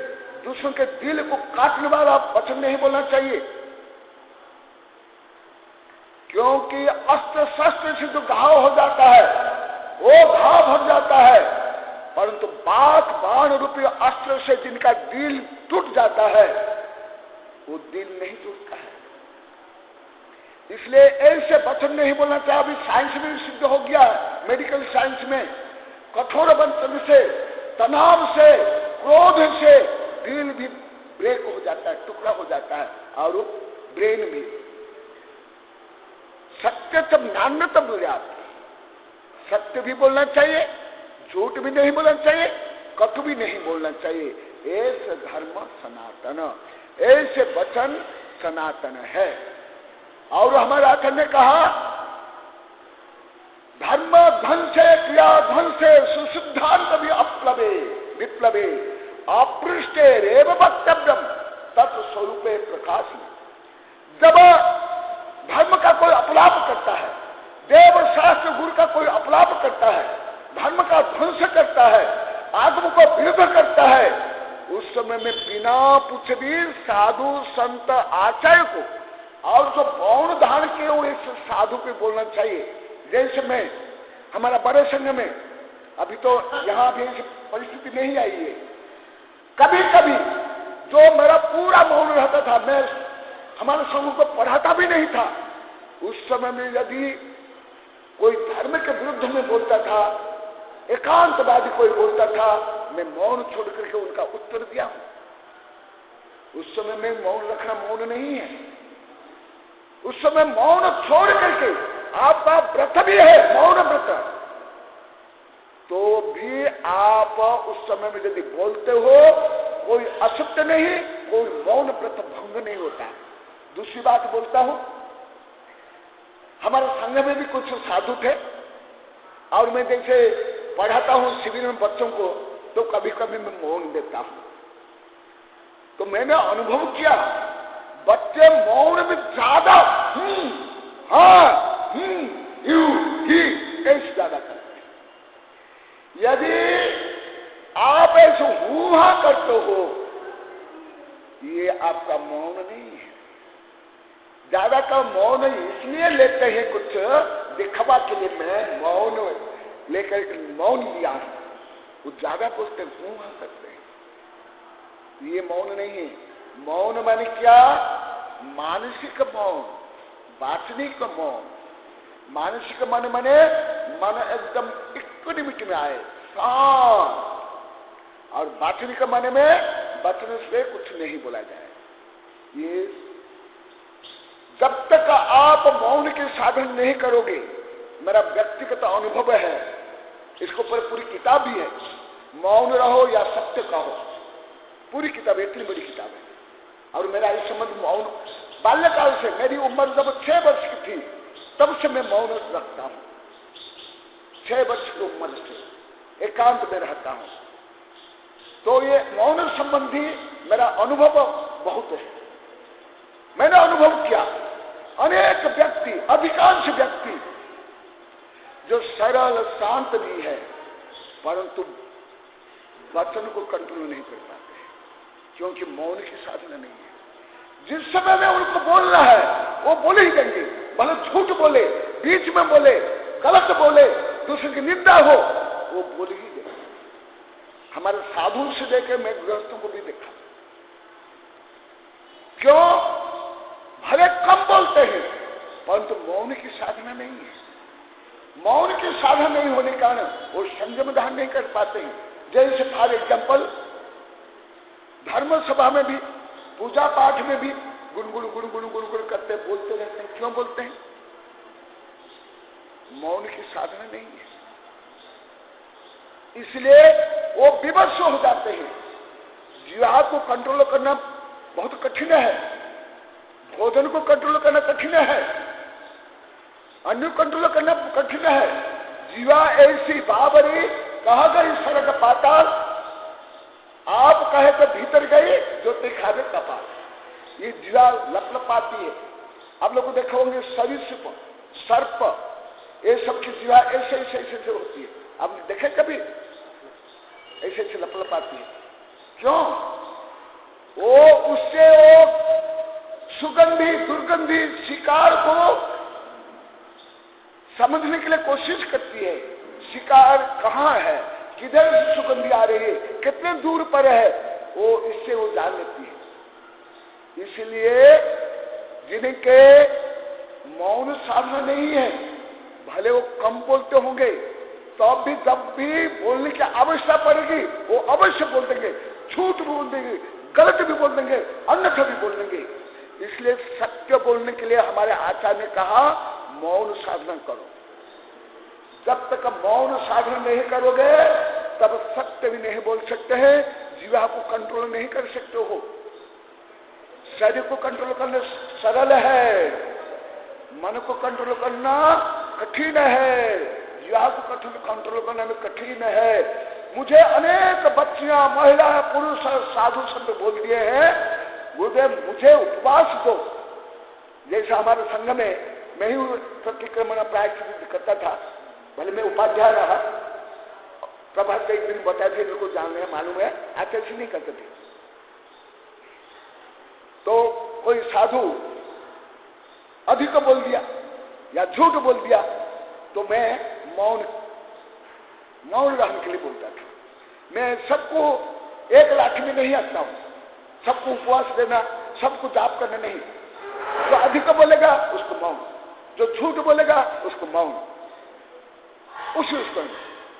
दूसरों के दिल को काटने वाला वचन नहीं बोलना चाहिए। क्योंकि अस्त्र शस्त्र से जो घाव हो जाता है वो घाव भर जाता है, परंतु बात बाण रूपी अस्त्र से जिनका दिल टूट जाता है वो दिल नहीं टूटता है। इसलिए ऐसे वचन नहीं बोलना चाहिए। अभी साइंस में सिद्ध हो गया है, मेडिकल साइंस में, कठोर वचन से, तनाव से, क्रोध से दिल भी ब्रेक हो जाता है, टुकड़ा हो जाता है, और ब्रेन भी। सत्य तब नान्य तब बुझात। सत्य भी बोलना चाहिए, झूठ भी नहीं बोलना चाहिए, कटु भी नहीं बोलना चाहिए। ऐसे धर्म सनातन, ऐसे वचन सनातन है। और हमारे आचार्य ने कहा धर्म धन से क्रिया धन से सुसिद्धांत भी अप्लवे विप्लवे अपृष्टे रेव वक्तव्यम तत्स्वरूपे प्रकाश। जब धर्म का कोई अपलाप करता है, देव शास्त्र गुरु का कोई अपलाप करता है, धर्म का ध्वंस करता है, आगम को विरुद्ध करता है, उस समय में बिना पूछे भी साधु संत आचार्य को और जो मौन धारण किए हुए इस साधु पे बोलना चाहिए। जैसे मैं हमारा बड़े संघ में, अभी तो यहाँ भी ऐसी परिस्थिति नहीं आई है, कभी कभी जो मेरा पूरा मौन रहता था, मैं हमारे संघ को पढ़ाता भी नहीं था, उस समय में यदि कोई धर्म के विरुद्ध में बोलता था, एकांतवादी कोई बोलता था, मैं मौन छोड़ करके उनका उत्तर दिया हूं। उस समय में मौन रखना मौन नहीं है। उस समय मौन छोड़ करके आपका व्रत भी है, मौन व्रत, तो भी आप उस समय में यदि बोलते हो कोई असत्य नहीं, कोई मौन व्रत भंग नहीं होता। दूसरी बात बोलता हूं, हमारे संघ में भी कुछ साधु थे और मैं जैसे पढ़ाता हूं शिविर में बच्चों को, तो कभी कभी मैं मौन देता हूं। तो मैंने अनुभव किया बच्चे मौन में ज्यादा हाँ, यू, ही, ऐसे ज्यादा करते हैं। यदि आप ऐसे हुआ करते हो, ये आपका मौन नहीं है। ज्यादा का मौन इसलिए लेते हैं, कुछ दिखावा के लिए मैं मौन लेकर मौन लिया, वो ज्यादा बोलते हुआ करते हैं। ये मौन नहीं है। मौन माने क्या? मानसिक मौन, वाचनिक मौन। मानसिक मन माने मन एकदम इक्विनिमिटी में आए, शांत। और वाचनिक मन में वचन से कुछ नहीं बोला जाए। ये जब तक आप मौन के साधन नहीं करोगे, मेरा व्यक्तिगत अनुभव है, इसके ऊपर पूरी किताब भी है, मौन रहो या सत्य कहो, पूरी किताब, इतनी बड़ी किताब है। और मेरा इस संबंध मौन बाल्यकाल से, मेरी उम्र जब 6 वर्ष की थी तब से मैं मौन रखता हूं। 6 वर्ष की उम्र से एकांत में रहता हूं। तो ये मौन संबंधी मेरा अनुभव बहुत है। मैंने अनुभव किया, अनेक व्यक्ति, अधिकांश व्यक्ति जो सरल शांत भी है, परंतु वचन को कंट्रोल नहीं कर पाते, क्योंकि मौन की साधना नहीं है। जिस समय में उनको बोलना है वो बोले ही देंगे, भले झूठ बोले, बीच में बोले, गलत बोले, दूसरे की निंदा हो, वो बोल ही देंगे। हमारे साधु से देखे मैं गृहस्थों को भी देखा। क्यों? भले कम बोलते हैं, परंतु मौन की साधना नहीं है। मौन की साधना नहीं होने के कारण वो संयम धारण नहीं कर पाते हैं। जैसे फॉर एग्जाम्पल, धर्म सभा में भी, पूजा पाठ में भी गुनगुन गुनगुन गुनगुन करते बोलते रहते हैं। क्यों बोलते हैं? मौन की साधना नहीं है, इसलिए वो विवश हो जाते हैं। जीवा को कंट्रोल करना बहुत कठिन है, भोजन को कंट्रोल करना कठिन है, अन्य कंट्रोल करना कठिन है। जीवा ऐसी बाबरी कहा गई स्वर्ग पाताल, आप कहे तो भीतर गई जो दिखावे कपाल। ये जीवा लपलपाती है। आप लोग को देखा होंगे सरीसृप, सर्प, ये सब की जीवा ऐसे ऐसे ऐसे होती है। आपने देखे कभी? ऐसे ऐसे लपलपाती है। क्यों? वो उससे वो सुगंधी दुर्गंधी शिकार को समझने के लिए कोशिश करती है। शिकार कहाँ है, किधर से सुगंधी आ रही है, कितने दूर पर है, वो इससे वो जान लेती है। इसलिए जिनके मौन साधना नहीं है, भले वो कम बोलते होंगे, तो अब भी जब भी बोलने की आवश्यकता पड़ेगी वो अवश्य बोल देंगे, झूठ बोल देंगे, गलत भी बोल देंगे, अन्यथा भी बोल देंगे। इसलिए सत्य बोलने के लिए हमारे आचार्य ने कहा मौन साधना करो। जब तक मौन साधना नहीं करोगे तब सत्य भी नहीं बोल सकते हैं, जीवा को कंट्रोल नहीं कर सकते हो। शरीर को कंट्रोल करना सरल है, मन को कंट्रोल करना कठिन है, जीवा को कंट्रोल करने में कठिन है। मुझे अनेक बच्चियां, महिला, पुरुष, साधु संत बोल दिए हैं, मुझे उपवास दो। जैसे हमारे संघ में मैं ही प्रतिक्रमण प्रायश्चित करता था, भले मैं उपाध्याय रहा, प्रभात का एक दिन बताए थे, मेरे को जानने मालूम है, आप ऐसे नहीं करते थे। तो कोई साधु अधिक बोल दिया या झूठ बोल दिया तो मैं मौन रहने के लिए बोलता था। मैं सबको एक लाठी में नहीं हटता हूं, सबको उपवास देना, सबको जाप करना नहीं। जो अधिक बोलेगा उसको मौन, जो झूठ बोलेगा उसको मौन, उसी उसको।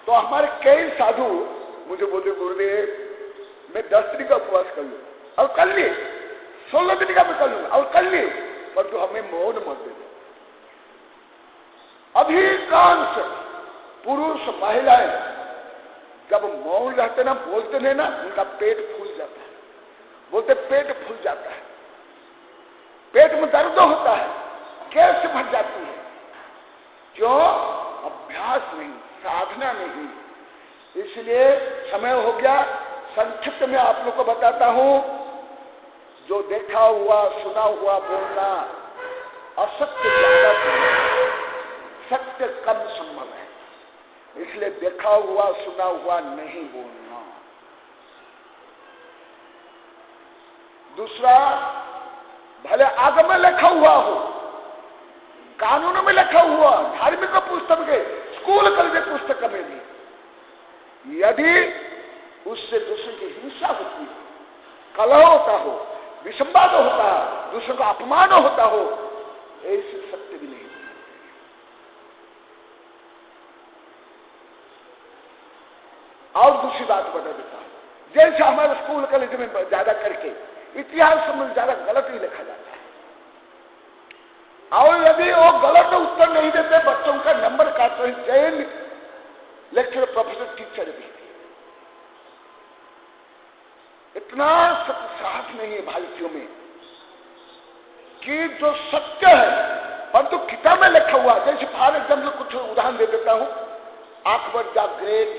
तो हमारे कई साधु मुझे बोले, गुरुदेव मैं 10 दिन का उपवास कर लूं और कर लिए, 16 दिन का भी कर लूंगा और कर लिए, पर तो हमें मौन मत दे दो। अधिकांश पुरुष महिलाएं जब मौन रहते ना, बोलते नहीं ना, उनका पेट फूल जाता है। बोलते पेट फूल जाता है, पेट में दर्द होता है, गैस भर जाती है। क्यों? अभ्यास नहीं, साधना नहीं। इसलिए समय हो गया, संक्षिप्त में आप लोग को बताता हूं। जो देखा हुआ सुना हुआ बोलना असत्य ज्यादा है, सत्य कम संभव है। इसलिए देखा हुआ सुना हुआ नहीं बोलना। दूसरा, भले आगम में लिखा हुआ हो, कानून में लिखा हुआ, धार्मिक पुस्तक के, स्कूल कॉलेज पुस्तक में भी, यदि उससे दूसरे की हिंसा होती है, कलह होता हो, विसंवाद होता है, दूसरे का अपमान होता हो, ऐसे सत्य भी नहीं बोलना चाहिए। और दूसरी बात बता देता हूं, जैसे हमारे स्कूल कॉलेज में ज्यादा करके इतिहास में ज्यादा गलत ही लिखा जाता है, और यदि वो गलत उत्तर नहीं देते बच्चों का नंबर काटते हैं, जैन लेक्चर प्रोफेसर टीचर भी। इतना साहस नहीं है भारतीयों में कि जो सत्य है परंतु किताब में लिखा हुआ, जैसे फॉर एग्जाम्पल कुछ उदाहरण दे देता हूं। अकबर द ग्रेट,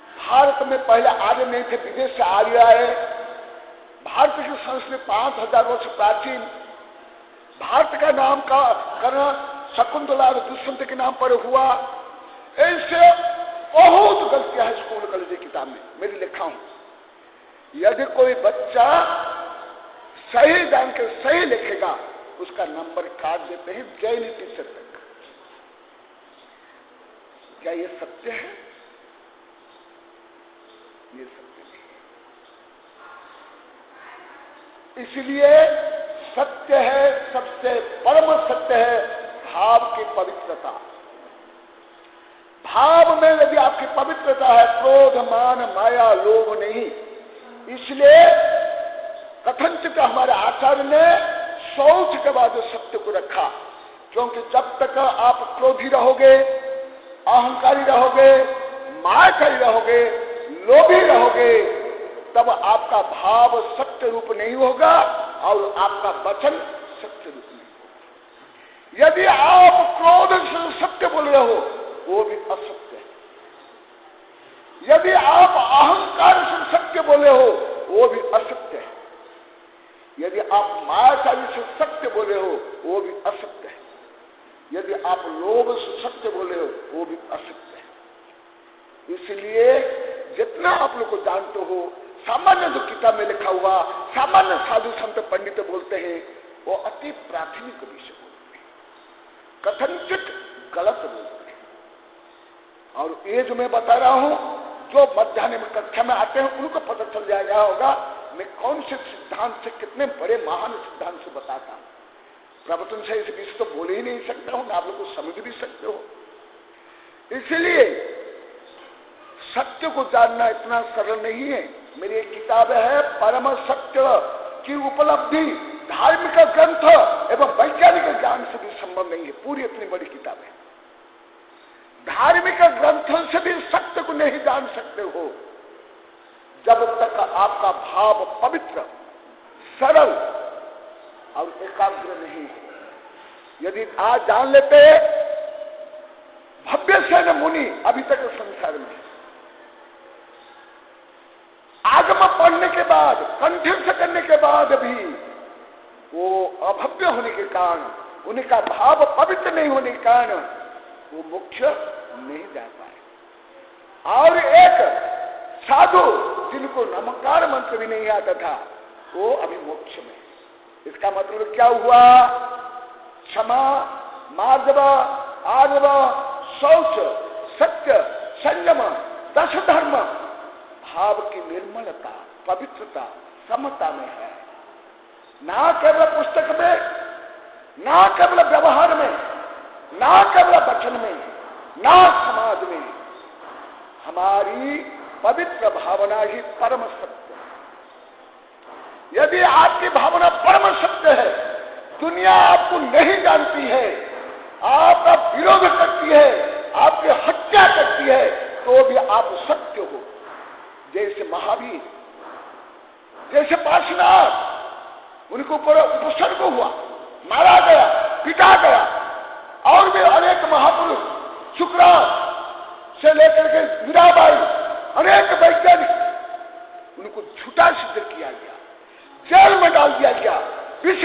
भारत में पहले आर्य नहीं थे, विदेश से आर्य आए। भारत की संस्कृति 5000 वर्ष प्राचीन। भारत का नाम का कर्ण शकुंतला दुष्यंत के नाम पर हुआ। ऐसे बहुत गलतियां है स्कूल कॉलेज की किताब में, मेरी लिखा हूं। यदि कोई बच्चा सही जान के सही लिखेगा, उसका नंबर काट देते हैं जैन टीचर तक। क्या ये सत्य है? ये सत्य नहीं। इसलिए सत्य है, सबसे परम सत्य है भाव की पवित्रता। भाव में यदि आपकी पवित्रता है, क्रोध मान माया लोभ नहीं। इसलिए कथनचित हमारे आचार्य ने शौच के बाद सत्य को रखा, क्योंकि जब तक आप क्रोधी रहोगे, अहंकारी रहोगे, मायाकारी रहोगे, लोभी रहोगे, तब आपका भाव सत्य रूप नहीं होगा और आपका वचन सत्य रूप नहीं होगा। यदि आप क्रोध से सत्य बोल रहे हो, वो भी असत्य है। यदि आप अहंकार से सत्य बोले हो, वो भी असत्य है। यदि आप मायाचारी से सत्य बोले हो, वो भी असत्य है। यदि आप लोभ से सत्य बोले हो, वो भी असत्य है। इसलिए जितना आप लोग को जानते हो, सामान्य जो किताब में लिखा हुआ, सामान्य साधु संत पंडित बोलते हैं, वो अति प्राथमिक विषय बोलते हैं, कथनचित गलत बोलते हैं। और ये जो मैं बता रहा हूं, जो मध्याह्न में कक्षा में आते हैं उनको पता चल जाएगा होगा मैं कौन से सिद्धांत से, कितने बड़े महान सिद्धांत से बताता हूं। प्रवचन से इस विषय तो बोल ही नहीं सकता हूं, मैं आप लोग को समझ भी सकते हो। इसलिए सत्य को जानना इतना सरल नहीं है। मेरी एक किताब है परम सत्य की उपलब्धि, धार्मिक ग्रंथ एवं वैज्ञानिक ज्ञान से भी संभव नहीं है। पूरी इतनी बड़ी किताब है। धार्मिक ग्रंथों से भी सत्य को नहीं जान सकते हो जब तक आपका भाव पवित्र, सरल और एकाग्र नहीं है। यदि आज जान लेते भव्य सेन मुनि अभी तक संसार में, आगम पढ़ने के बाद, कंठस्थ करने के बाद भी वो अभव्य होने के कारण, उनका भाव पवित्र नहीं होने के कारण वो मोक्ष नहीं जा पाए। और एक साधु जिनको नमस्कार मंत्र भी नहीं आता था, वो अभी मोक्ष में। इसका मतलब क्या हुआ? क्षमा, मार्जव, आर्जव, शौच, सत्य, संयम, 10 धर्म भाव की निर्मलता, पवित्रता, समता में है। ना केवल पुस्तक में, ना केवल व्यवहार में, ना केवल वचन में, ना समाज में। हमारी पवित्र भावना ही परम सत्य है। यदि आपकी भावना परम सत्य है, दुनिया आपको नहीं जानती है, आपका विरोध करती है, आपकी हत्या करती है, तो भी आप सत्य हो। जैसे महावीर, जैसे पार्श्वनाथ, उनके ऊपर उपसर्ग हुआ, मारा गया, पिटा गया, और भी अनेक महापुरुष, शुक्राचार्य से लेकर के मीराबाई, अनेक वैज्ञानिक, उनको झूठा सिद्ध किया गया, जेल में डाल दिया गया, विष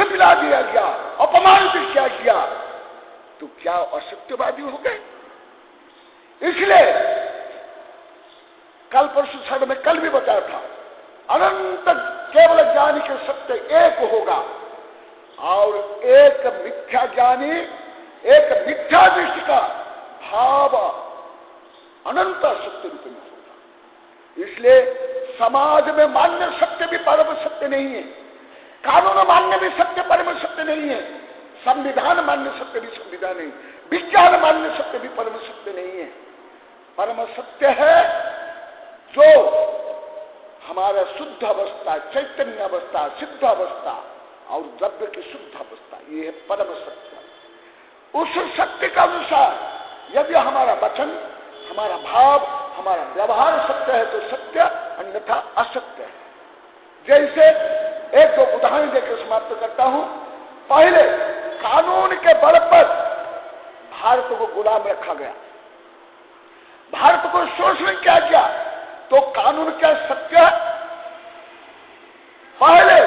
क्या असत्यवादी हो गए? इसलिए कल परसों छठ में कल भी बताया था, अनंत केवल ज्ञानी के सत्य एक होगा और एक मिथ्या ज्ञानी, एक मिथ्या दृष्टि का भाव अनंत सत्य रूप में होगा। इसलिए समाज में मान्य सत्य भी परम सत्य नहीं है, कानून मान्य भी सत्य परम सत्य नहीं है, संविधान मान्य सत्य भी संविधान नहीं, विज्ञान मान्य सत्य भी परम सत्य नहीं है। परम सत्य है जो हमारा शुद्ध अवस्था, चैतन्य अवस्था, सिद्ध अवस्था और द्रव्य की शुद्ध अवस्था, ये है परम सत्य। उस सत्य का अनुसार यदि हमारा वचन, हमारा भाव, हमारा व्यवहार सत्य है तो सत्य, अन्यथा असत्य है। जैसे एक दो उदाहरण देकर समाप्त करता हूं। पहले कानून के बल पर भारत को गुलाम रखा गया, भारत को शोषण किया गया, तो कानून क्या सत्य है? पहले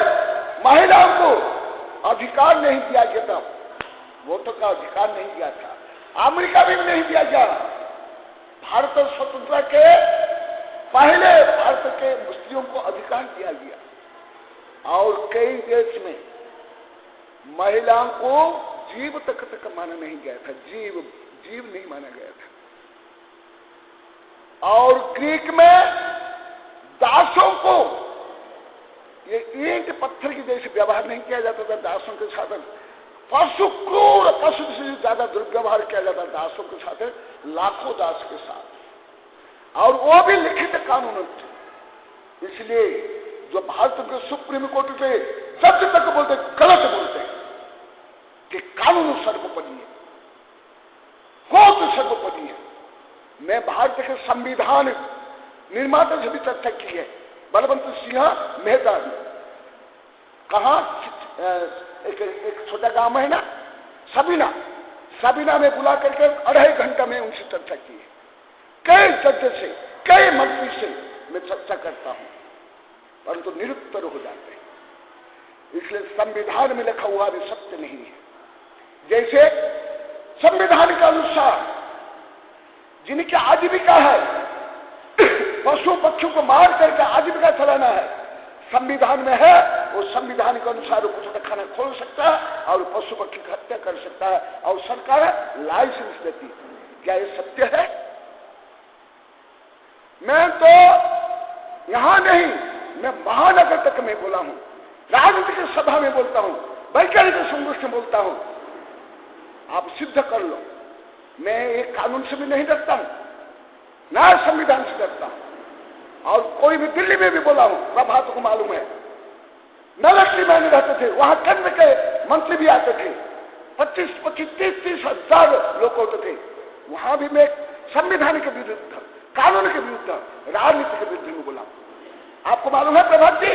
महिलाओं को अधिकार नहीं दिया गया था, वोटों का अधिकार नहीं दिया था, अमेरिका में भी नहीं दिया गया। भारत स्वतंत्रता के पहले भारत के मुस्लिमों को अधिकार दिया गया और कई देश में महिलाओं को जीव तक माना नहीं गया था, जीव नहीं माना गया था। और ग्रीक में दासों को ये ईंट पत्थर की जैसे व्यवहार नहीं किया जाता था दासों के साथ, पशु क्रूर, पशु से ज्यादा दुर्व्यवहार किया जाता दासों के साथ, लाखों दास के साथ, और वो भी लिखित कानून थे। इसलिए जो भारत के सुप्रीम कोर्ट के जज तक बोलते, गलत बोलते कि कानून सर्वोपरि है, कोर्ट सर्वोपरि है। मैं भारत के संविधान निर्माता से भी चर्चा की है, बलवंत सिंह मेहता ने। कहा एक छोटा गांव है ना सबीना में बुला करके 2.5 घंटा में उनसे चर्चा की है। कई जज से, कई मंत्री से मैं चर्चा करता हूं, परंतु निरुत्तर हो जाते हैं। इसलिए संविधान में लिखा हुआ भी सत्य नहीं है। जैसे संविधान के अनुसार जिनकी आजीविका है, पशु पक्षियों को मार करके आजीविका चलाना है, संविधान में है, वो संविधान के अनुसार कुछ खाना खोल सकता है और पशु पक्षी की हत्या कर सकता है और सरकार लाइसेंस देती है। क्या ये सत्य है? मैं तो यहां नहीं, मैं महानगर तक में बोला हूं, राजनीतिक सभा में बोलता हूं, वैज्ञानिक संगोष्ठी में बोलता हूं। आप सिद्ध कर लो, मैं एक कानून से भी नहीं डरता हूं, ना संविधान से डरता हूं। और कोई भी दिल्ली में भी बोला हूं, प्रभात को मालूम है, नलक्ली में रहते थे, वहां केंद्र के मंत्री भी आते थे, 25-30 हजार लोग होते थे। वहां भी मैं संविधान के विरुद्ध, कानून के विरुद्ध, राजनीति के विरुद्ध में बोला। आपको मालूम है प्रभात जी,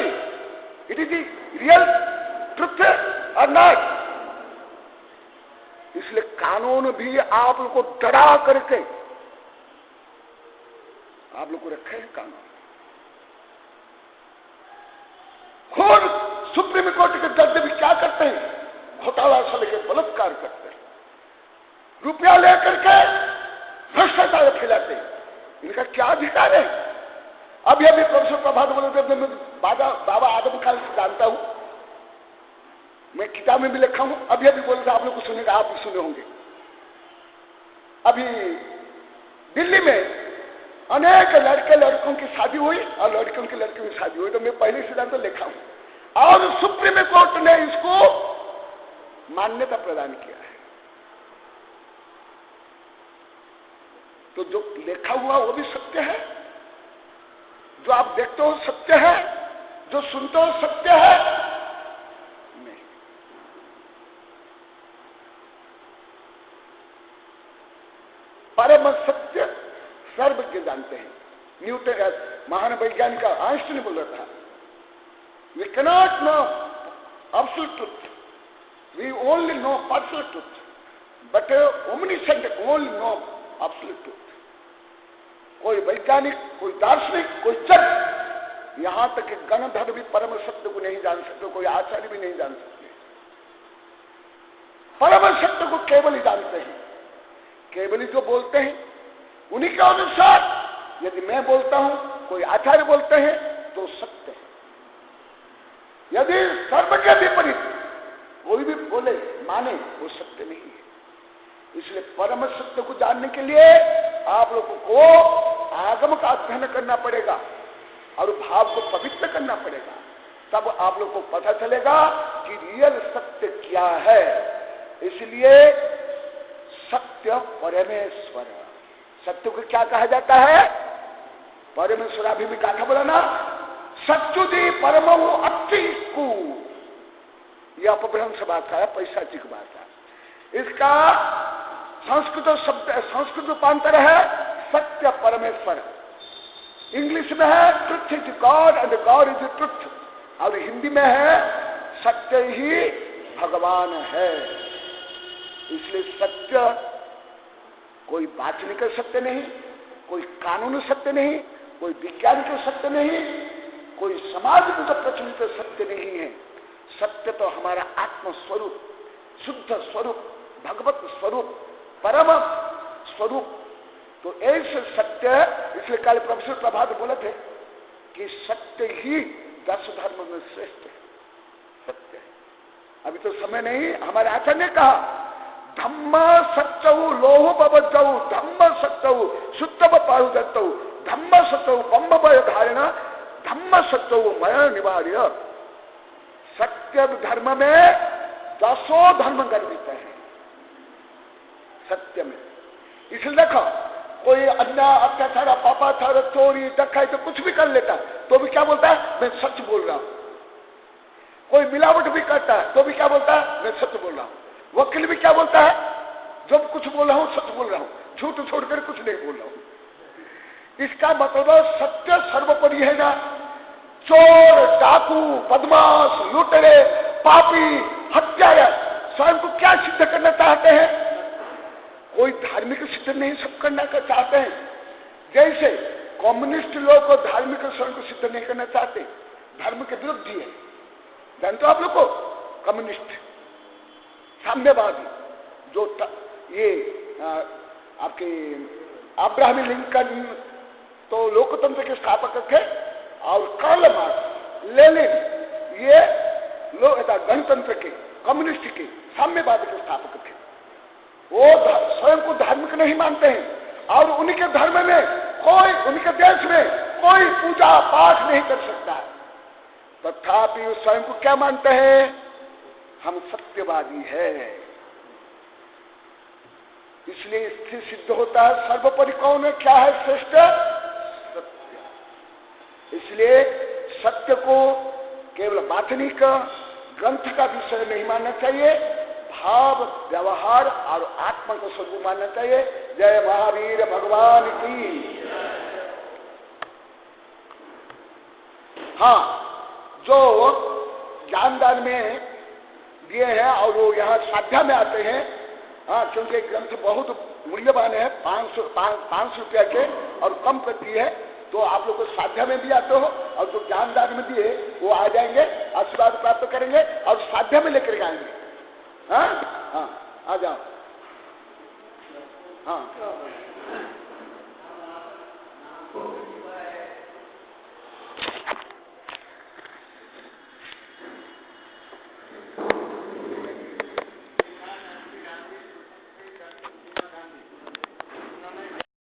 इट इज रियल ट्रुथ और नॉट। इसलिए कानून भी आप लोग को डरा करके आप लोग को रखे हैं कानून। खुद सुप्रीम कोर्ट के जज भी क्या करते हैं? घोटाला से लेकर बलात्कार करते हैं, रुपया लेकर के भ्रष्टाचार फैलाते हैं। इनका क्या अधिकार है? अभी प्रोफेसर प्रभात बोले थे, मैं बाबा आदम खान से जानता हूं, मैं किताब में भी लिखा हूं। अभी बोल रहा, आप लोग को सुनेगा, आप भी सुने होंगे। अभी दिल्ली में अनेक लड़के लड़कों की शादी हुई और लड़कों की लड़कियों की शादी हुई, तो मैं पहले सिद्धांत तो लिखा हूं और सुप्रीम कोर्ट ने इसको मान्यता प्रदान किया है। तो जो लिखा हुआ वो भी सत्य है, जो आप देखते हो सत्य है, जो सुनते हो सत्य है। नहीं, परम सत्य सर्वज्ञ जानते हैं। न्यूटन, महान वैज्ञानिक आइंस्टीन बोल रहा था, we cannot know absolute truth, we only know partial truth, but omniscient only know absolute truth. कोई वैज्ञानिक, कोई दार्शनिक, कोई जज, यहां तक कि गणधर भी परम सत्य को नहीं जान सकते, कोई आचार्य भी नहीं जान सकते। परम सत्य को केवल ही जानते हैं केवल जो बोलते हैं उन्हीं के अनुसार यदि मैं बोलता हूं, कोई आचार्य बोलते हैं तो सत्य है। यदि सर्व के विपरीत कोई भी बोले माने, वो सत्य नहीं है। इसलिए परम सत्य को जानने के लिए आप लोगों को आगम का अध्ययन करना पड़ेगा और भाव को पवित्र करना पड़ेगा। तब आप लोग को पता चलेगा कि रियल सत्य क्या है। इसलिए सत्य परमेश्वर, सत्य को क्या कहा जाता है? परमेश्वराभिमुखा बोला ना, सत्युदी परमहु अति को, यह अपभ्रंश भाषा है, पैशाचिक भाषा। इसका संस्कृत शब्द, संस्कृत रूपांतर है सत्य परमेश्वर। इंग्लिश में है truth is God and God is truth, और हिंदी में है सत्य ही भगवान है। इसलिए सत्य कोई वाचनिक सत्य नहीं, कोई कानून सत्य नहीं, कोई वैज्ञानिक सत्य नहीं, कोई समाज में प्रचलित सत्य नहीं है। सत्य तो हमारा आत्म स्वरूप, शुद्ध स्वरूप, भगवत स्वरूप, परम स्वरूप। तो ऐसे सत्य, इसलिए कल प्रोफेसर प्रभात बोले थे कि सत्य ही 10 धर्म में श्रेष्ठ है, सत्य है। अभी तो समय नहीं, हमारे आचार्य ने कहा धम्म सत्यऊ लोह बबजऊ, धम्म सत्यऊ शुद्ध पारु दत्तऊ, धम्म सत्यऊ पंब भय धारणा, धम्म सत्यऊ मय निवार्य। सत्य धर्म में 10 धर्म गर्भित है सत्य में। इसलिए देखो, कोई अन्याय अत्याचार पापाचार चोरी डकैती तो कुछ भी कर लेता तो भी क्या बोलता है? मैं सच बोल रहा हूं। कोई मिलावट भी करता है तो भी क्या बोलता है? मैं सच बोल रहा हूं। वकील भी क्या बोलता है? जब कुछ बोल रहा हूं सच बोल रहा हूं, झूठ छोड़कर कुछ नहीं बोल रहा हूं। इसका मतलब सत्य सर्वोपरि है ना। चोर, डाकू, बदमाश, लुटेरे, पापी, हत्यारा स्वयं को क्या सिद्ध करना चाहते हैं? कोई धार्मिक सिद्ध नहीं सब करना चाहते हैं। जैसे कम्युनिस्ट लोग को धार्मिक स्वयं को सिद्ध नहीं करना चाहते, धर्म के विरुद्ध है। जानते हो आप लोग को? कम्युनिस्ट, साम्यवादी, जो ये आपके अब्राहम लिंकन तो लोकतंत्र के स्थापक थे, और कार्ल मार्क्स, लेनिन ये गणतंत्र के, कम्युनिस्ट के, साम्यवाद के स्थापक थे। वो स्वयं को धार्मिक नहीं मानते हैं, और उनके धर्म में कोई, उनके देश में कोई पूजा पाठ नहीं कर सकता है। तथापि वो स्वयं को क्या मानते हैं? हम सत्यवादी है। इसलिए इससे सिद्ध होता है सर्वोपरि कौन है, क्या है श्रेष्ठ? सत्य। इसलिए सत्य को केवल वाचनिक ग्रंथ का विषय नहीं मानना चाहिए, भाव, व्यवहार और आत्मा को स्वरूप मानना चाहिए। जय महावीर भगवान की। हाँ, जो ज्ञानदान में दिए हैं और वो यहाँ साध्या में आते हैं, हाँ, क्योंकि ग्रंथ बहुत मूल्यवान है, 500 रुपया के और कम प्रति है, तो आप लोग को साध्या में भी आते हो, और जो ज्ञानदान में दिए वो आ जाएंगे, आशीर्वाद प्राप्त करेंगे और साध्या में लेकर आएंगे। हाँ हाँ, आ जाओ। हाँ